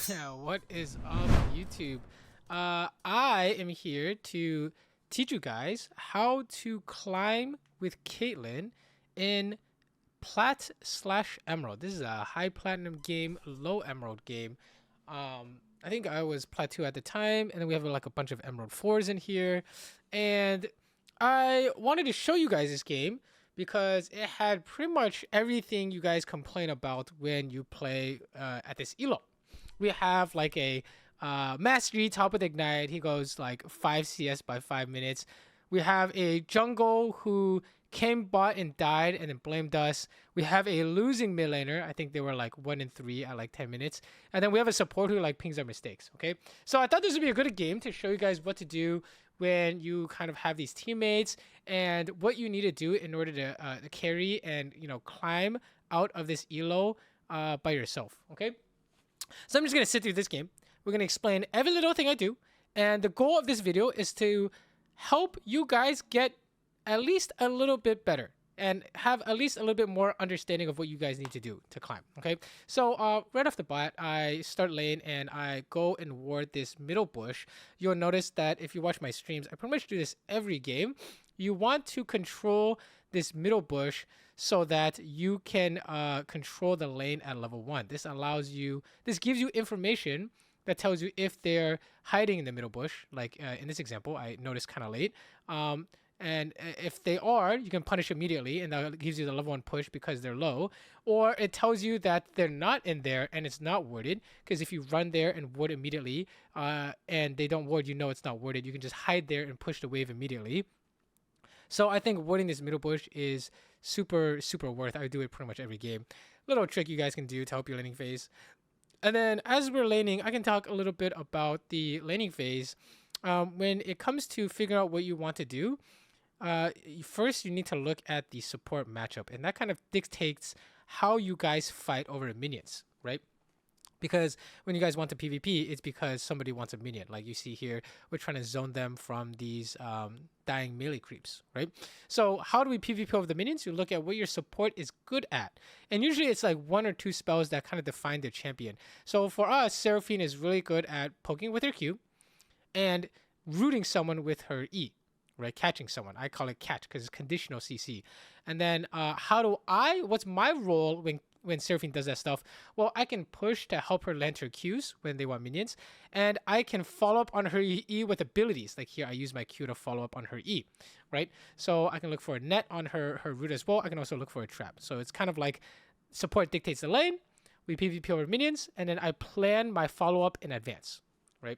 What is up, YouTube? I am here to teach you guys how to climb with Caitlyn in Plat slash Emerald. This is a high platinum game, low emerald game. I think I was Plat 2 at the time, and then we have like a bunch of Emerald 4s in here. And I wanted to show you guys this game because it had pretty much everything you guys complain about when you play at this elo. We have like a mastery top with ignite. He goes like 5 CS by 5 minutes. We have a jungle who came bot and died and then blamed us. We have a losing mid laner. I think they were like 1 and 3 at like 10 minutes. And then we have a support who like pings our mistakes. Okay, so I thought this would be a good game to show you guys what to do when you kind of have these teammates and what you need to do in order to carry and climb out of this elo by yourself. Okay. So I'm just going to sit through this game. We're going to explain every little thing I do. And the goal of this video is to help you guys get at least a little bit better and have at least a little bit more understanding of what you guys need to do to climb. Okay. So right off the bat, I start lane and I go and ward this middle bush. You'll notice that if you watch my streams, I pretty much do this every game. You want to control this middle bush so that you can control the lane at level 1. This gives you information that tells you if they're hiding in the middle bush. Like in this example, I noticed kind of late. And if they are, you can punish immediately, and that gives you the level 1 push because they're low. Or it tells you that they're not in there and it's not warded, because if you run there and ward immediately and they don't ward, it's not warded. You can just hide there and push the wave immediately. So I think warding this middle bush is super worth. I do it pretty much every game. Little trick you guys can do to help your laning phase. And then as we're laning, I can talk a little bit about the laning phase. When it comes to figuring out what you want to do, first you need to look at the support matchup, and that kind of dictates how you guys fight over minions, right? Because when you guys want to PvP, it's because somebody wants a minion. Like you see here, we're trying to zone them from these dying melee creeps, right? So how do we PvP over the minions? You look at what your support is good at. And usually it's like 1 or 2 spells that kind of define their champion. So for us, Seraphine is really good at poking with her Q and rooting someone with her E, right? Catching someone. I call it catch because it's conditional CC. And then what's my role when Seraphine does that stuff? Well, I can push to help her land her Qs when they want minions, and I can follow up on her E with abilities. Like here, I use my Q to follow up on her E, right? So I can look for a net on her root as well. I can also look for a trap. So it's kind of like support dictates the lane, we PvP over minions, and then I plan my follow-up in advance, right?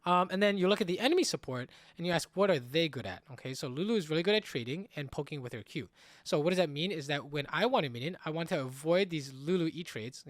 And then you look at the enemy support and you ask, what are they good at? Okay, so Lulu is really good at trading and poking with her Q. So what does that mean is that when I want a minion, I want to avoid these Lulu E trades.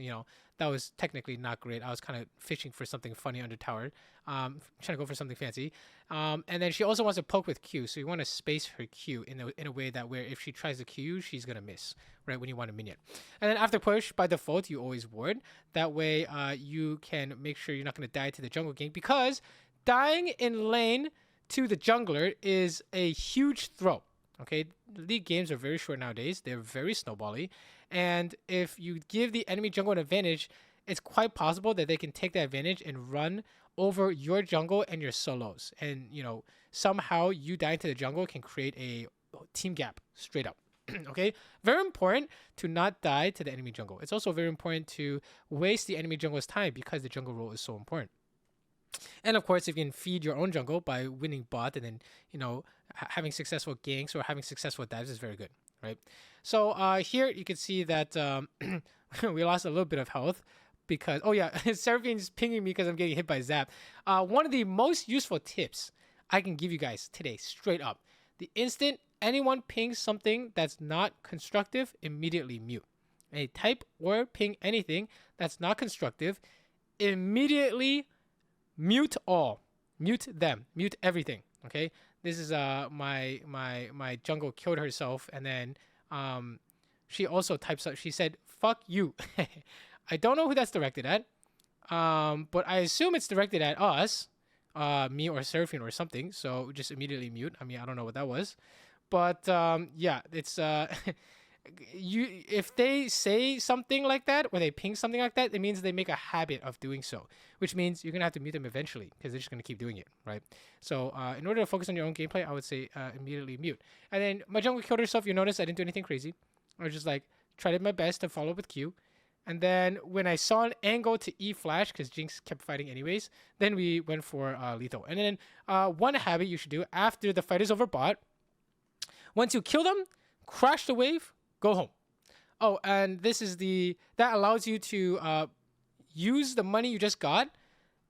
That was technically not great. I was kind of fishing for something funny under tower, trying to go for something fancy. And then she also wants to poke with Q. So you want to space her Q in a way that where if she tries to Q you, she's going to miss, right, when you want a minion. And then after push, by default, you always ward. That way you can make sure you're not going to die to the jungle gank, because dying in lane to the jungler is a huge throw. Okay, league games are very short nowadays. They're very snowbally. And if you give the enemy jungle an advantage, it's quite possible that they can take that advantage and run over your jungle and your solos. And, somehow you dying to the jungle can create a team gap straight up. Okay, very important to not die to the enemy jungle. It's also very important to waste the enemy jungle's time because the jungle role is so important. And of course, if you can feed your own jungle by winning bot and then, having successful ganks or having successful dives is very good, right? So here you can see that we lost a little bit of health because, oh yeah, Seraphine's pinging me because I'm getting hit by Zap. One of the most useful tips I can give you guys today, straight up, the instant anyone pings something that's not constructive, immediately mute. Type or ping anything that's not constructive, immediately mute all, mute them, mute everything. Okay, this is my jungle killed herself, and then she also types up. She said, "Fuck you." I don't know who that's directed at, but I assume it's directed at us, me or Seraphine or something. So just immediately mute. I mean, I don't know what that was, but yeah, it's if they say something like that or they ping something like that, it means they make a habit of doing so, which means you're gonna have to mute them eventually because they're just gonna keep doing it, right? So in order to focus on your own gameplay, I would say immediately mute. And then my jungle killed herself. You notice I didn't do anything crazy. I was just like tried my best to follow up with Q. And then when I saw an angle to E flash, because Jinx kept fighting anyways, then we went for lethal. And then one habit you should do after the fight is over bot, once you kill them, crash the wave, go home. Oh, and this is that allows you to use the money you just got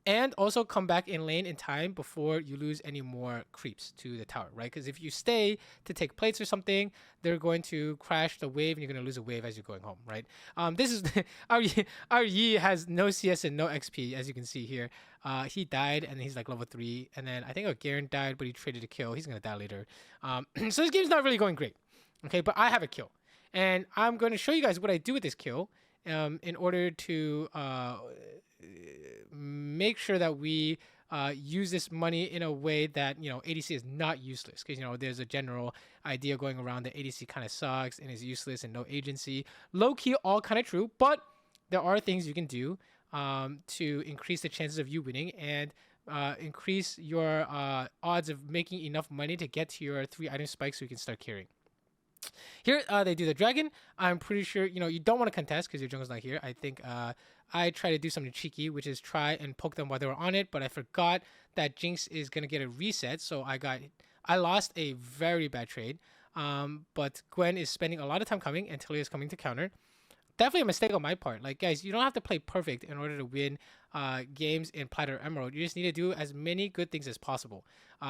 and also come back in lane in time before you lose any more creeps to the tower, right? Because if you stay to take plates or something, they're going to crash the wave and you're going to lose a wave as you're going home, right? This is our Yi has no CS and no XP, as you can see here. He died and he's like level 3. And then I think Garen died, but he traded a kill. He's going to die later. So this game's not really going great, okay? But I have a kill. And I'm going to show you guys what I do with this kill in order to make sure that we use this money in a way that, ADC is not useless. Because, there's a general idea going around that ADC kind of sucks and is useless and no agency. Low-key, all kind of true. But there are things you can do to increase the chances of you winning and increase your odds of making enough money to get to your 3-item spike so you can start carrying. Here, they do the dragon. I'm pretty sure, you don't want to contest because your jungle's not here. I think I try to do something cheeky, which is try and poke them while they were on it, but I forgot that Jinx is going to get a reset, so I lost a very bad trade. But Gwen is spending a lot of time coming, and Talia is coming to counter. Definitely a mistake on my part. Like, guys, you don't have to play perfect in order to win games in Plat or Emerald. You just need to do as many good things as possible.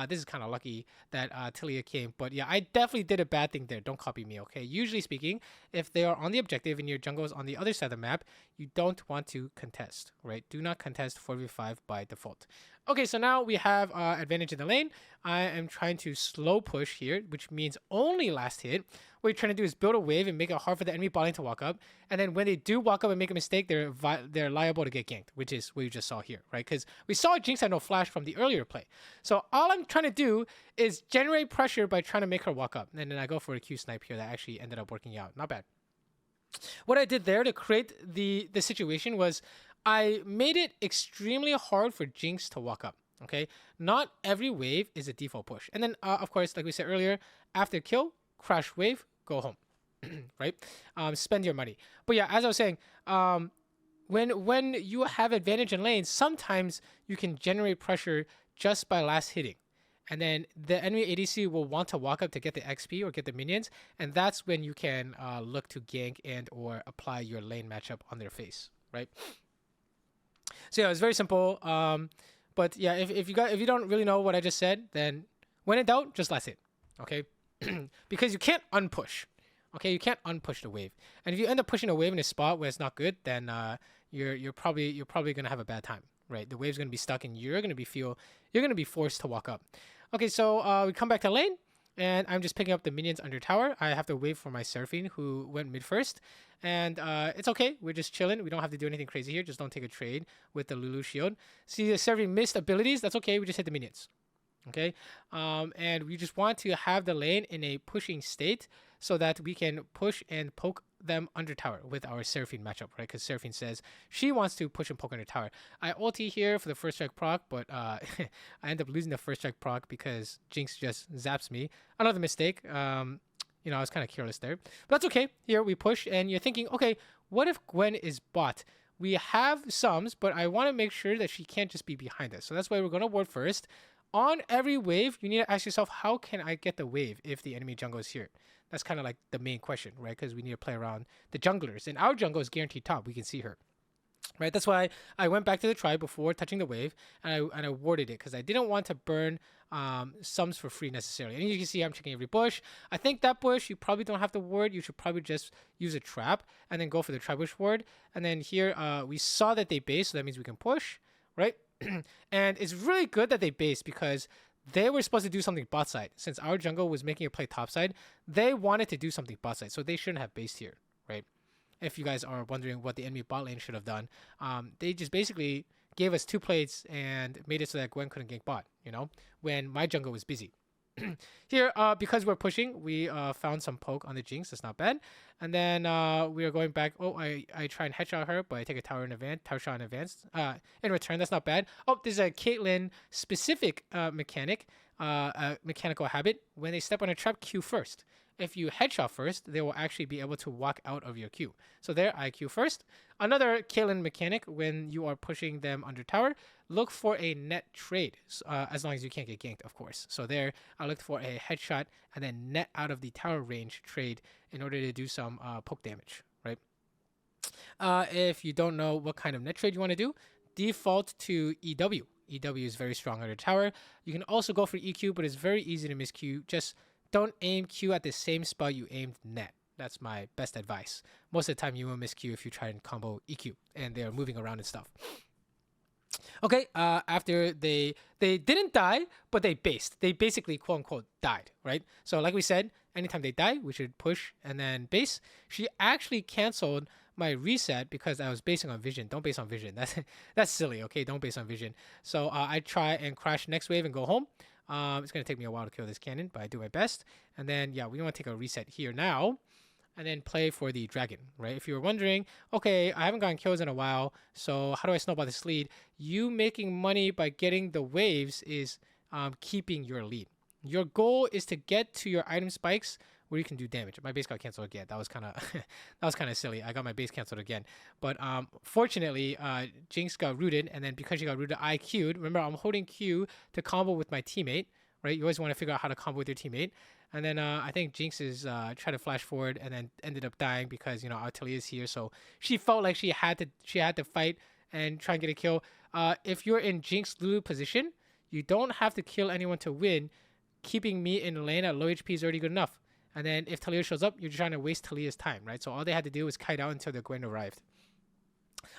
This is kind of lucky that Talia came. But yeah, I definitely did a bad thing there. Don't copy me, okay? Usually speaking, if they are on the objective and your jungle is on the other side of the map, you don't want to contest, right? Do not contest 4v5 by default. Okay, so now we have advantage in the lane. I am trying to slow push here, which means only last hit. What you're trying to do is build a wave and make it hard for the enemy bot lane to walk up. And then when they do walk up and make a mistake, they're liable to get ganked, which is what you just saw here, right? Because we saw Jinx had no flash from the earlier play. So all I'm trying to do is generate pressure by trying to make her walk up. And then I go for a Q snipe here that actually ended up working out. Not bad. What I did there to create the situation was I made it extremely hard for Jinx to walk up. Okay, not every wave is a default push. And then, of course, like we said earlier, after kill, crash wave, go home, right? Spend your money. But yeah, as I was saying, when you have advantage in lane, sometimes you can generate pressure just by last hitting. And then the enemy ADC will want to walk up to get the XP or get the minions. And that's when you can look to gank and or apply your lane matchup on their face, right? So yeah, it's very simple. But yeah, if you don't really know what I just said, then when in doubt, just last hit, okay? Because you can't unpush, okay? You can't unpush the wave, and if you end up pushing a wave in a spot where it's not good, then you're probably gonna have a bad time, right? The wave's gonna be stuck, and you're gonna be forced to walk up. Okay, so we come back to lane, and I'm just picking up the minions under tower. I have to wait for my Seraphine, who went mid first. And it's okay. We're just chilling. We don't have to do anything crazy here. Just don't take a trade with the Lulu shield. See, the Seraphine missed abilities. That's okay. We just hit the minions. Okay? And we just want to have the lane in a pushing state so that we can push and poke them under tower with our Seraphine matchup, right? Because Seraphine says she wants to push and poke under tower. I ulti here for the first strike proc, but I end up losing the first strike proc because Jinx just zaps me. Another mistake. I was kind of careless there. But that's okay. Here we push, and you're thinking, okay, what if Gwen is bot? We have sums, but I want to make sure that she can't just be behind us. So that's why we're going to ward first. On every wave, you need to ask yourself, how can I get the wave if the enemy jungle is here? That's kind of like the main question, right? Because we need to play around the junglers. And our jungle is guaranteed top. We can see her. Right, that's why I went back to the tribe before touching the wave, and I warded it because I didn't want to burn sums for free necessarily. And you can see I'm checking every bush. I think that bush you probably don't have to ward. You should probably just use a trap and then go for the tribe bush ward. And then here we saw that they base, so that means we can push, right? And it's really good that they base because they were supposed to do something bot side. Since our jungle was making a play top side, they wanted to do something bot side, so they shouldn't have based here, right? If you guys are wondering what the enemy bot lane should have done, they just basically gave us 2 plates and made it so that Gwen couldn't gank bot, when my jungle was busy. Here, because we're pushing, we found some poke on the Jinx. That's not bad. And then we are going back. Oh, I try and headshot her, but I take a tower shot in advance. In return, that's not bad. Oh, there's a Caitlyn specific mechanic, mechanical habit. When they step on a trap, Q first. If you headshot first, they will actually be able to walk out of your queue. So there, I queue first. Another Caitlyn mechanic, when you are pushing them under tower, look for a net trade, as long as you can't get ganked, of course. So there, I looked for a headshot and then net out of the tower range trade in order to do some poke damage, right? If you don't know what kind of net trade you want to do, default to EW. EW is very strong under tower. You can also go for EQ, but it's very easy to miss Q. Just don't aim Q at the same spot you aimed net. That's my best advice. Most of the time you will miss Q if you try and combo EQ and they're moving around and stuff. Okay, after they didn't die, but they based. They basically, quote unquote, died, right? So like we said, anytime they die, we should push and then base. She actually canceled my reset because I was basing on vision. Don't base on vision. That's silly, okay? Don't base on vision. So I try and crash next wave and go home. It's going to take me a while to kill this cannon, but I do my best. And then, yeah, we want to take a reset here now and then play for the dragon, right? If you were wondering, okay, I haven't gotten kills in a while, so how do I snowball this lead? You making money by getting the waves is keeping your lead. Your goal is to get to your item spikes where you can do damage. My base got canceled again. That was kind of silly. I got my base canceled again. But fortunately, Jinx got rooted, and then because she got rooted, I queued. Remember, I'm holding Q to combo with my teammate, right? You always want to figure out how to combo with your teammate. And then I think Jinx is trying to flash forward and then ended up dying because, you know, Artelia is here. So she felt like she had to fight and try and get a kill. If you're in Jinx Lulu position, you don't have to kill anyone to win. Keeping me in lane at low HP is already good enough. And then if Talia shows up, you're trying to waste Talia's time, right? So all they had to do was kite out until the Gwen arrived.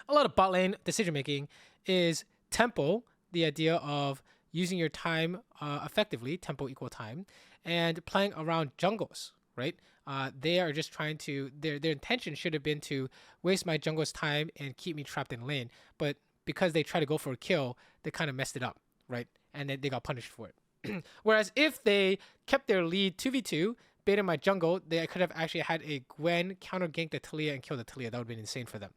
A lot of bot lane decision making is tempo, the idea of using your time effectively, tempo equal time, and playing around jungles, right? They are just trying to, their intention should have been to waste my jungle's time and keep me trapped in lane. But because they try to go for a kill, they kind of messed it up, right? And then they got punished for it. Whereas if they kept their lead 2v2, baited my jungle, they could have actually had a Gwen counter gank the Talia and kill the Talia. That would have been insane for them.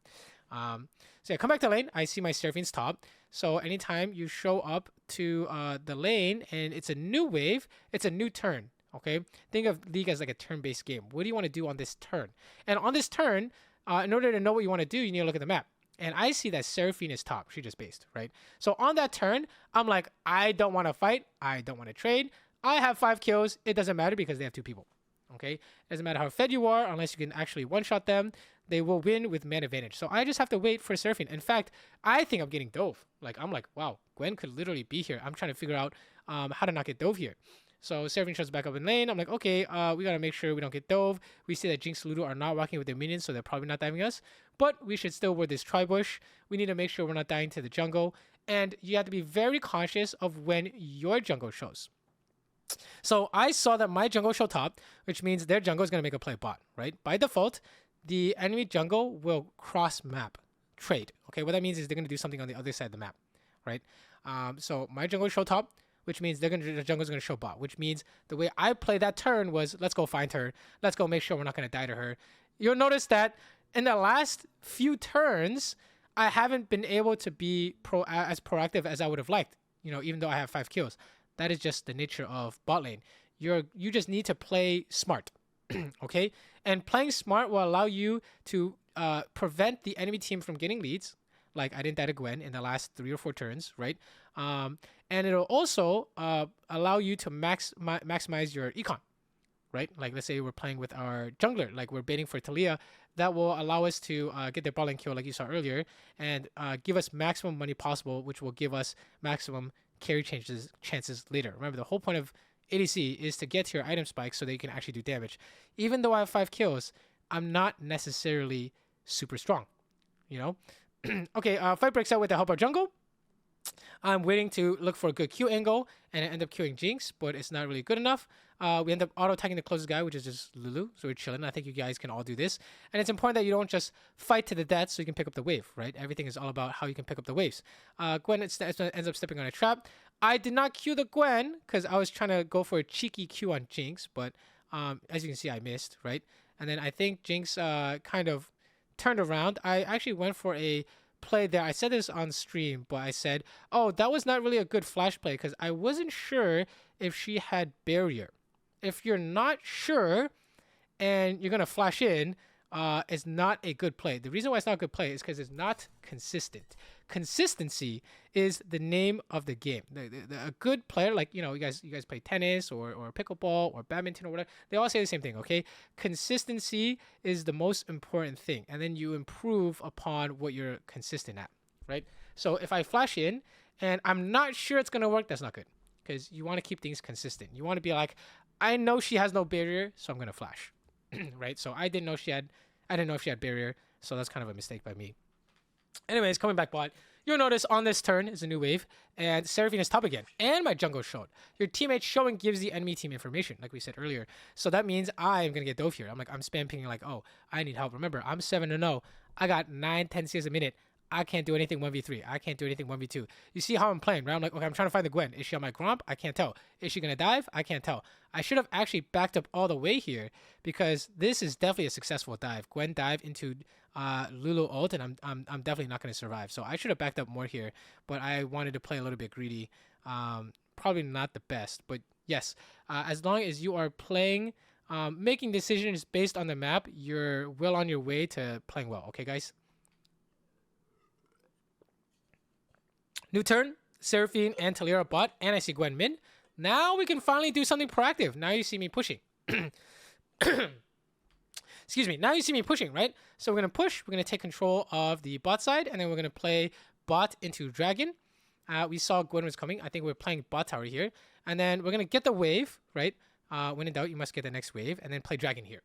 So yeah, come back to lane. I see my Seraphine's top. So anytime you show up to the lane and it's a new wave, it's a new turn. Okay, think of League as like a turn-based game. What do you want to do on this turn? And on this turn, in order to know what you want to do, you need to look at the map. And I see that Seraphine is top. She just based, right? So on that turn, I'm like, I don't want to fight. I don't want to trade. I have 5 kills. It doesn't matter because they have 2 people. Okay? It doesn't matter how fed you are, unless you can actually one-shot them. They will win with man advantage. So I just have to wait for Seraphine. In fact, I think I'm getting dove. Like, I'm like, wow, Gwen could literally be here. I'm trying to figure out how to not get dove here. So Seraphine shows back up in lane. I'm like, okay, we got to make sure we don't get dove. We see that Jinx and Ludo are not walking with their minions, so they're probably not diving us. But we should still ward this tri-bush. We need to make sure we're not dying to the jungle. And you have to be very conscious of when your jungle shows. So I saw that my jungle showed top, which means their jungle is going to make a play bot, right? By default, the enemy jungle will cross map trade. Okay, what that means is they're going to do something on the other side of the map, right? So my jungle show top, which means the jungle's going to show bot, which means the way I played that turn was, let's go find her. Let's go make sure we're not going to die to her. You'll notice that in the last few turns, I haven't been able to be as proactive as I would have liked, you know, even though I have 5 kills. That is just the nature of bot lane. You just need to play smart, okay? And playing smart will allow you to prevent the enemy team from getting leads. Like I didn't die to Gwen in the last 3 or 4 turns, right? And it'll also allow you to maximize your econ, right? Like let's say we're playing with our jungler, like we're baiting for Talia. That will allow us to get their bot lane kill like you saw earlier and give us maximum money possible, which will give us maximum carry chances later. Remember, the whole point of ADC is to get to your item spike so that you can actually do damage. Even though I have 5 kills, I'm not necessarily super strong, you know? Okay, fight breaks out with the help of jungle. I'm waiting to look for a good Q angle, and I end up queuing Jinx, but it's not really good enough. We end up auto-attacking the closest guy, which is just Lulu, so we're chilling. I think you guys can all do this. And it's important that you don't just fight to the death so you can pick up the wave, right? Everything is all about how you can pick up the waves. Gwen ends up stepping on a trap. I did not Q the Gwen, because I was trying to go for a cheeky Q on Jinx, but as you can see, I missed, right? And then I think Jinx kind of turned around. I actually went for a play there. I said this on stream, but I said, oh, that was not really a good flash play because I wasn't sure if she had barrier. If you're not sure and you're going to flash in, it's not a good play. The reason why it's not a good play is because it's not consistent. Consistency is the name of the game. A good player, like, you guys play tennis or pickleball or badminton or whatever, they all say the same thing, okay? Consistency is the most important thing, and then you improve upon what you're consistent at, right? So if I flash in and I'm not sure it's going to work, that's not good because you want to keep things consistent. You want to be like, I know she has no barrier, so I'm going to flash, right? So I didn't know if she had barrier, so that's kind of a mistake by me. Anyways, coming back bot, you'll notice on this turn is a new wave, and Seraphine is top again, and my jungle showed. Your teammate showing gives the enemy team information, like we said earlier. So that means I am going to get dove here. I'm spam pinging like, oh, I need help. Remember, I'm 7-0. I got 9-10 CS a minute. I can't do anything 1v3. I can't do anything 1v2. You see how I'm playing, right? I'm like, okay, I'm trying to find the Gwen. Is she on my Gromp? I can't tell. Is she going to dive? I can't tell. I should have actually backed up all the way here because this is definitely a successful dive. Gwen dive into Lulu ult, and I'm definitely not going to survive. So I should have backed up more here, but I wanted to play a little bit greedy. Probably not the best, but yes, as long as you are playing, making decisions based on the map, you're well on your way to playing well. Okay, guys? New turn, Seraphine and Taliyah bot, and I see Gwen mid. Now we can finally do something proactive. Now you see me pushing. Excuse me. Now you see me pushing, right? So we're going to push. We're going to take control of the bot side, and then we're going to play bot into dragon. We saw Gwen was coming. I think we're playing bot tower here. And then we're going to get the wave, right? When in doubt, you must get the next wave, and then play dragon here.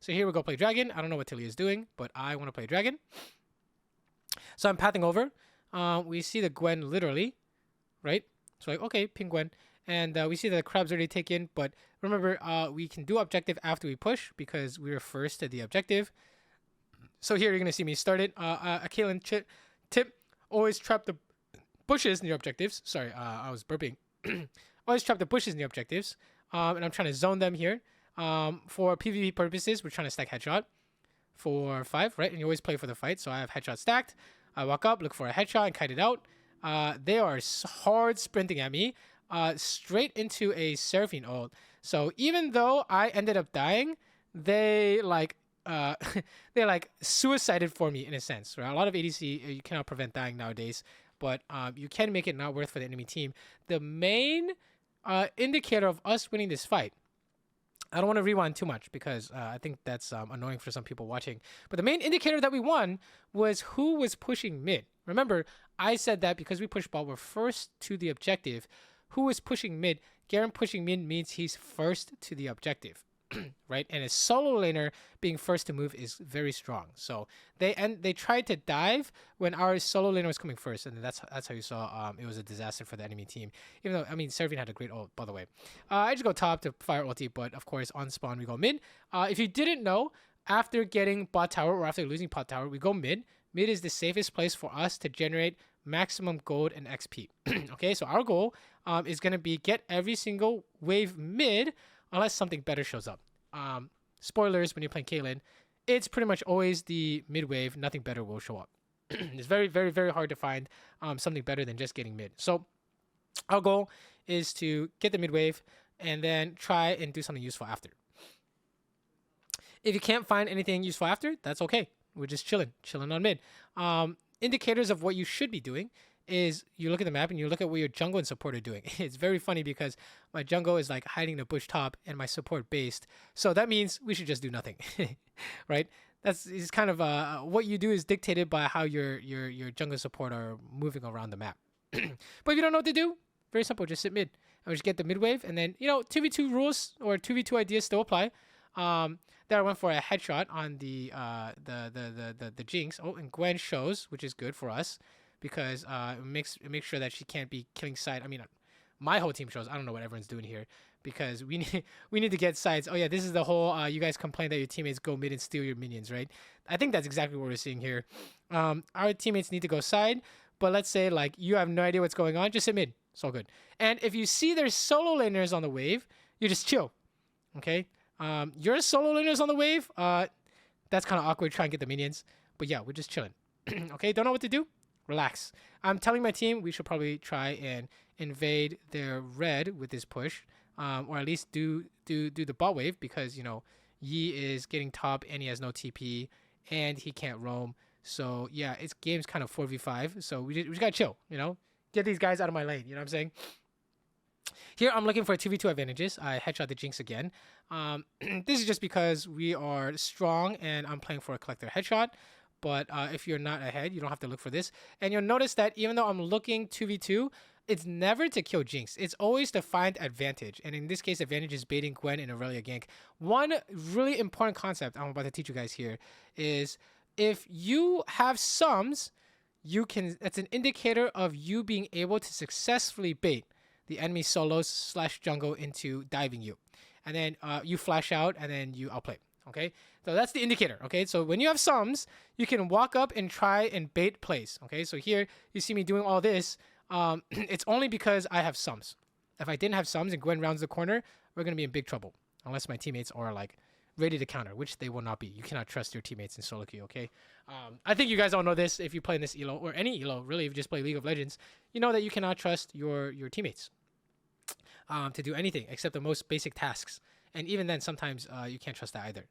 So here we go play dragon. I don't know what Taliyah is doing, but I want to play dragon. So I'm pathing over. We see the Gwen literally, right? So like, okay, ping Gwen. And we see that the crab's already taken. But remember, we can do objective after we push because we were first to the objective. So here you're going to see me started. A Caitlyn tip, always trap the bushes near objectives. Sorry, I was burping. Always trap the bushes near objectives. And I'm trying to zone them here. For PvP purposes, we're trying to stack headshot for 5, right? And you always play for the fight. So I have headshot stacked. I walk up, look for a headshot, and kite it out. They are hard sprinting at me. Straight into a Seraphine ult. So even though I ended up dying, they they suicided for me in a sense. Right? A lot of ADC you cannot prevent dying nowadays, but you can make it not worth for the enemy team. The main indicator of us winning this fight. I don't want to rewind too much because I think that's annoying for some people watching. But the main indicator that we won was who was pushing mid. Remember, I said that because we pushed bot, we're first to the objective. Who was pushing mid? Garen pushing mid means he's first to the objective, right? And a solo laner being first to move is very strong. So they tried to dive when our solo laner was coming first, and that's how you saw it was a disaster for the enemy team. Even though, I mean, Seraphine had a great ult, by the way. I just go top to fire ulti, but of course on spawn we go mid. If you didn't know, after getting bot tower or after losing bot tower, we go mid. Mid is the safest place for us to generate maximum gold and XP. Okay, so our goal is going to be get every single wave mid unless something better shows up. Spoilers, when you're playing Caitlyn, it's pretty much always the mid wave. Nothing better will show up. It's very, very, very hard to find something better than just getting mid. So our goal is to get the mid wave and then try and do something useful after. If you can't find anything useful after, that's okay. We're just chilling on mid. Indicators of what you should be doing is you look at the map and you look at what your jungle and support are doing. It's very funny because my jungle is like hiding the bush top and my support based. So that means we should just do nothing, right? It's kind of what you do is dictated by how your jungle support are moving around the map. But if you don't know what to do, very simple, just sit mid. I just get the mid wave, and then 2v2 rules or 2v2 ideas still apply. There I went for a headshot on the Jinx. Oh, and Gwen shows, which is good for us because it makes sure that she can't be killing side. I mean, my whole team shows. I don't know what everyone's doing here because we need to get sides. Oh yeah, this is the whole you guys complain that your teammates go mid and steal your minions, right? I think that's exactly what we're seeing here. Our teammates need to go side, but let's say like you have no idea what's going on, just hit mid. It's all good. And if you see there's solo laners on the wave, you just chill. Okay? Your solo laners on the wave, that's kind of awkward. Try and get the minions. But yeah, we're just chilling. Okay? Don't know what to do? Relax. I'm telling my team we should probably try and invade their red with this push. Or at least do the bot wave because, you know, Yi is getting top and he has no TP and he can't roam. So yeah, it's game's kind of 4v5. So we just gotta chill, you know? Get these guys out of my lane, you know what I'm saying? Here, I'm looking for 2v2 advantages. I headshot the Jinx again. This is just because we are strong and I'm playing for a collector headshot. But if you're not ahead, you don't have to look for this. And you'll notice that even though I'm looking 2v2, it's never to kill Jinx. It's always to find advantage. And in this case, advantage is baiting Gwen in Aurelia gank. One really important concept I'm about to teach you guys here is if you have sums, it's an indicator of you being able to successfully bait the enemy solos / jungle into diving you. And then you flash out and then you outplay. Okay, so that's the indicator. Okay, so when you have sums, you can walk up and try and bait plays. Okay, so here you see me doing all this. It's only because I have sums. If I didn't have sums and Gwen rounds the corner, we're gonna be in big trouble. Unless my teammates are like ready to counter, which they will not be. You cannot trust your teammates in solo queue, okay? I think you guys all know this if you play in this elo, or any elo, really, if you just play League of Legends, you know that you cannot trust your teammates to do anything except the most basic tasks. And even then, sometimes you can't trust that either.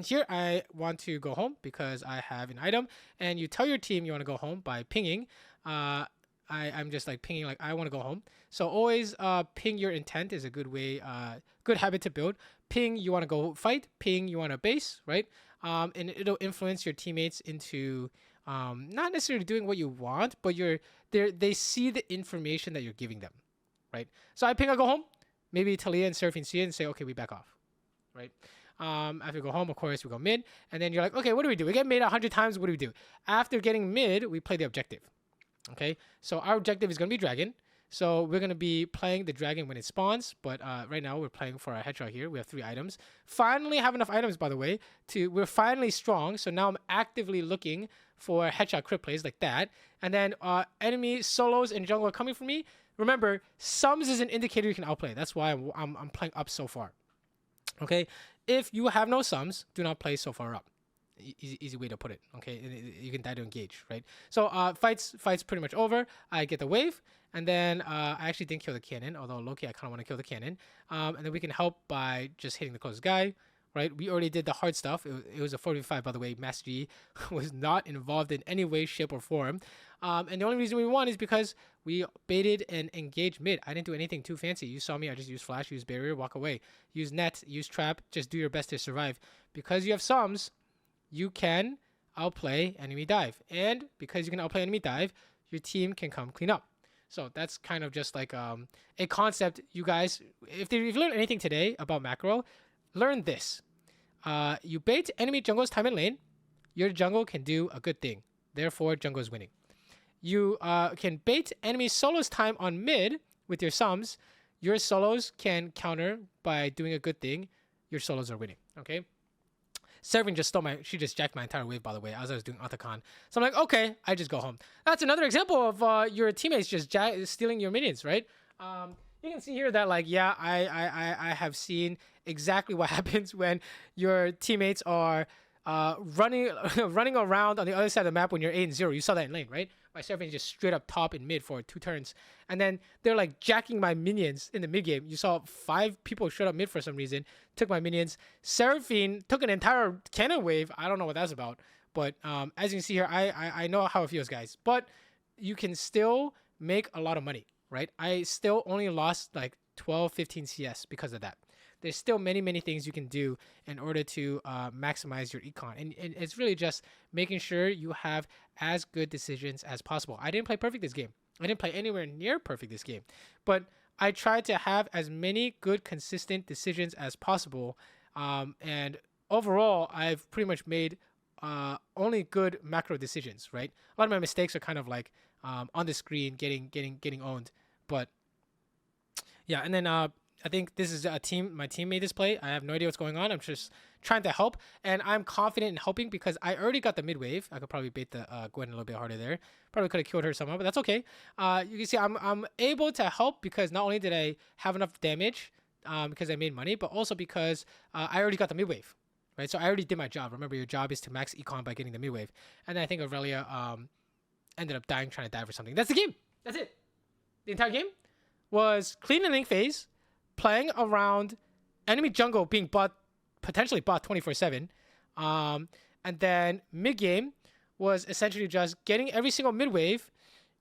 Here, I want to go home because I have an item. And you tell your team you want to go home by pinging. I'm just like pinging like I want to go home. So always ping your intent is a good way, good habit to build. Ping you want to go fight. Ping you want to base, right? And it'll influence your teammates into not necessarily doing what you want, but they see the information that you're giving them, right? So I ping, I go home. Maybe Talia and Seraphine see it and say, okay, we back off, right? After we go home, of course, we go mid. And then you're like, okay, what do we do? We get mid 100 times. What do we do? After getting mid, we play the objective. Okay, so our objective is going to be dragon. So we're going to be playing the dragon when it spawns. But right now, we're playing for our headshot here. We have 3 items. Finally have enough items, by the way. We're finally strong. So now I'm actively looking for headshot crit plays like that. And then enemy solos and jungle are coming for me. Remember, sums is an indicator you can outplay. That's why I'm playing up so far. Okay, if you have no sums, do not play so far up. Easy way to put it. Okay, you can die to engage, right? So fights pretty much over. I get the wave, and then I actually didn't kill the cannon, although low-key I kind of want to kill the cannon. And then we can help by just hitting the closest guy. Right, we already did the hard stuff. It was a 4v5, by the way. Master G was not involved in any way, shape, or form. And the only reason we won is because we baited and engaged mid. I didn't do anything too fancy. You saw me. I just used flash, use barrier, walk away. Use net, use trap. Just do your best to survive. Because you have sums, you can outplay enemy dive. And because you can outplay enemy dive, your team can come clean up. So that's kind of just like a concept. You guys, if you've learned anything today about macro, learn this. You bait enemy jungle's time in lane, your jungle can do a good thing. Therefore, jungle is winning. You can bait enemy solo's time on mid with your sums. Your solos can counter by doing a good thing. Your solos are winning. Okay. Severin just she just jacked my entire wave, by the way, as I was doing Otacon. So I'm like, okay, I just go home. That's another example of your teammates just stealing your minions, right? You can see here that, like, yeah, I have seen exactly what happens when your teammates are running around on the other side of the map when you're 8-0. You saw that in lane, right? My Seraphine just straight up top in mid for 2 turns. And then they're like jacking my minions in the mid game. You saw 5 people showed up mid for some reason, took my minions. Seraphine took an entire cannon wave. I don't know what that's about. But as you can see here, I know how it feels, guys. But you can still make a lot of money, right? I still only lost like 12, 15 CS because of that. There's still many things you can do in order to maximize your econ. And it's really just making sure you have as good decisions as possible. I didn't play perfect this game. I didn't play anywhere near perfect this game. But I tried to have as many good, consistent decisions as possible. And overall, I've pretty much made only good macro decisions, right? A lot of my mistakes are kind of like on the screen, getting owned. But yeah, and then I think this is a team. My team made this play. I have no idea what's going on. I'm just trying to help, and I'm confident in helping because I already got the mid wave. I could probably bait the Gwen a little bit harder there. Probably could have killed her somehow, but that's okay. You can see I'm able to help because not only did I have enough damage, because I made money, but also because I already got the mid wave, right? So I already did my job. Remember, your job is to max econ by getting the mid wave, and then I think Aurelia ended up dying trying to dive or something. That's the game. That's it. The entire game was clean inning phase, playing around enemy jungle being potentially bought 24/7, and then mid game was essentially just getting every single mid wave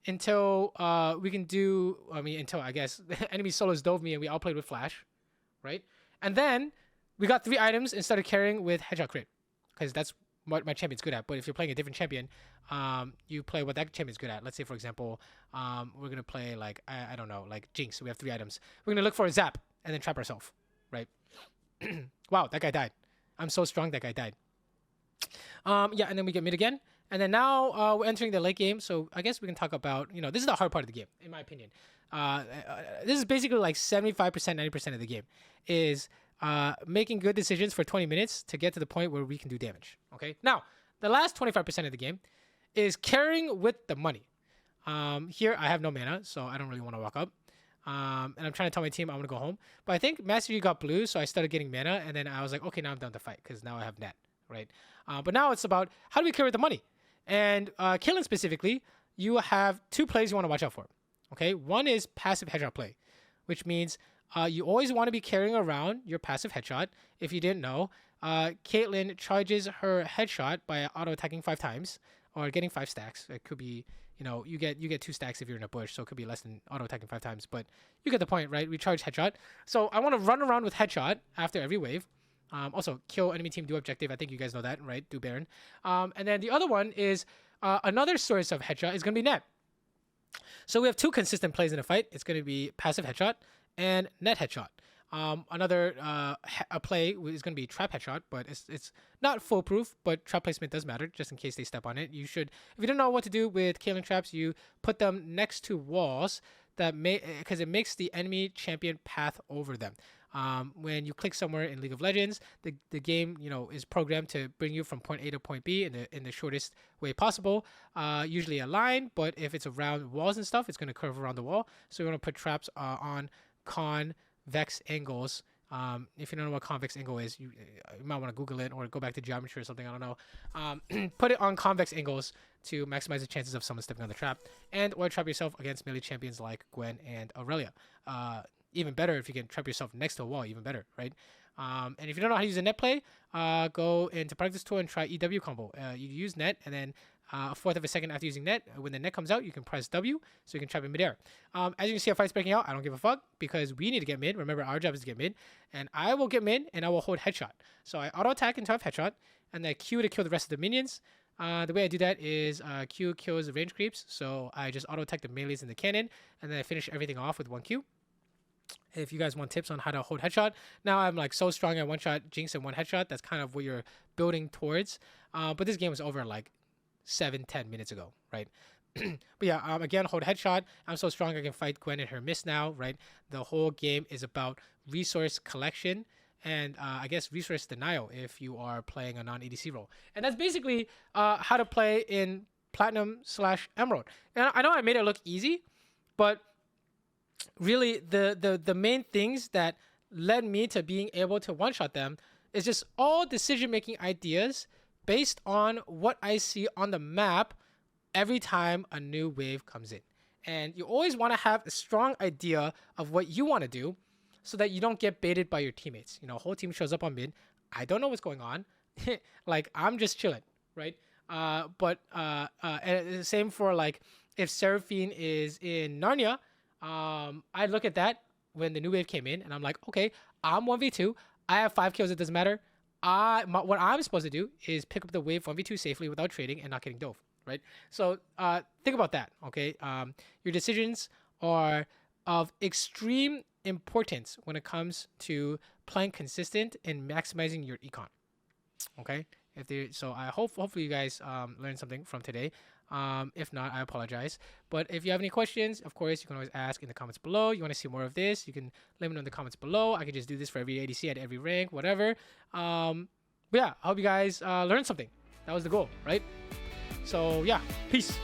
until we can do. I mean, until I guess the enemy solos dove me and we all played with flash, right? And then we got 3 items and started carrying with headshot crit, because that's what my champion's good at. But if you're playing a different champion, you play what that champion's good at. Let's say, for example, we're gonna play like I don't know, like Jinx. We have 3 items. We're gonna look for a zap and then trap ourselves, right? Wow, that guy died. I'm so strong. That guy died. Yeah, and then we get mid again, and then now we're entering the late game. So I guess we can talk about, this is the hard part of the game, in my opinion. This is basically like 75%, 90% of the game is making good decisions for 20 minutes to get to the point where we can do damage. Okay. Now, the last 25% of the game is carrying with the money. Here I have no mana, so I don't really want to walk up. And I'm trying to tell my team I want to go home. But I think Master Yi got blue, so I started getting mana, and then I was like, okay, now I'm done to fight because now I have net, right? But now it's about how do we carry with the money? And Caitlyn specifically, you have 2 plays you want to watch out for. Okay, one is passive headshot play, which means you always want to be carrying around your passive headshot. If you didn't know, Caitlyn charges her headshot by auto-attacking 5 times or getting 5 stacks. It could be, you get 2 stacks if you're in a bush, so it could be less than auto-attacking 5 times. But you get the point, right? We charge headshot. So I want to run around with headshot after every wave. Also, kill enemy team, do objective. I think you guys know that, right? Do Baron. And then the other one is another source of headshot is going to be net. So we have 2 consistent plays in a fight. It's going to be passive headshot and net headshot. Another a play is going to be trap headshot, but it's not foolproof, but trap placement does matter just in case they step on it. You should, if you don't know what to do with Caitlyn traps, you put them next to walls because it makes the enemy champion path over them. When you click somewhere in League of Legends, the game is programmed to bring you from point A to point B in the shortest way possible. Usually a line, but if it's around walls and stuff, it's going to curve around the wall. So you want to put traps on convex angles. If you don't know what convex angle is, you might want to Google it or go back to geometry or something. I don't know. Put it on convex angles to maximize the chances of someone stepping on the trap, or trap yourself against melee champions like Gwen and Aurelia. Even better if you can trap yourself next to a wall, even better, right? And if you don't know how to use a net play, go into practice tool and try EW combo. You use net, and then a fourth of a second after using net, when the net comes out, you can press W, so you can trap in midair. As you can see, a fight's breaking out. I don't give a fuck because we need to get mid. Remember, our job is to get mid, and I will get mid, and I will hold headshot. So I auto attack until I have headshot, and then Q to kill the rest of the minions. The way I do that is Q kills the range creeps, so I just auto attack the melees and the cannon, and then I finish everything off with 1 Q. If you guys want tips on how to hold headshot, now I'm like so strong at 1-shot Jinx and 1 headshot. That's kind of what you're building towards. But this game was over like 7-10 minutes ago, right? But yeah, again, hold headshot. I'm so strong I can fight Gwen and her miss now, right? The whole game is about resource collection and I guess resource denial if you are playing a non-ADC role. And that's basically how to play in Platinum/Emerald. And I know I made it look easy, but really the main things that led me to being able to one-shot them is just all decision-making ideas based on what I see on the map every time a new wave comes in. And you always want to have a strong idea of what you want to do so that you don't get baited by your teammates. Whole team shows up on mid. I don't know what's going on. Like, I'm just chilling, right? And the same for, like, if Seraphine is in Narnia, I look at that when the new wave came in, and I'm like, okay, I'm 1v2. I have 5 kills. It doesn't matter. What I'm supposed to do is pick up the wave 1v2 safely without trading and not getting dove, right? So think about that, okay? Your decisions are of extreme importance when it comes to playing consistent and maximizing your econ, okay? So I hopefully you guys learned something from today. If not, I apologize. But if you have any questions, of course, you can always ask in the comments below. You want to see more of this, you can let me know in the comments below. I can just do this for every ADC at every rank, whatever. But yeah, I hope you guys learned something. That was the goal, right? So yeah, peace.